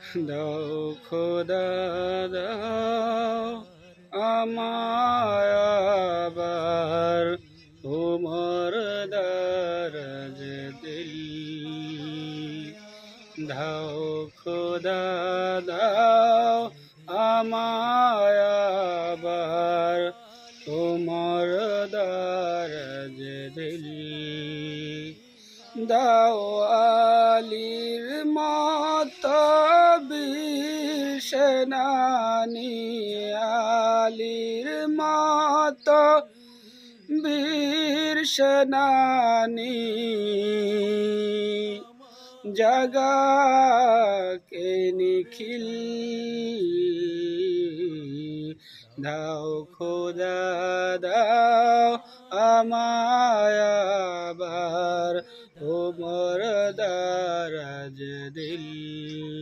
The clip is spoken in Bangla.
দাও খোদা দাও আমায় আবার তোমার দরজ দিল। দাও খোদা দাও আমায় আবার তোমার দরজ দিল। দাও আলীর মতো বীর সেনানী, আলীর মতো বীর সেনানী, জাগাকে নিখিল। দাও খোদা দাও আমায় আবার তোমার দরজ দিল।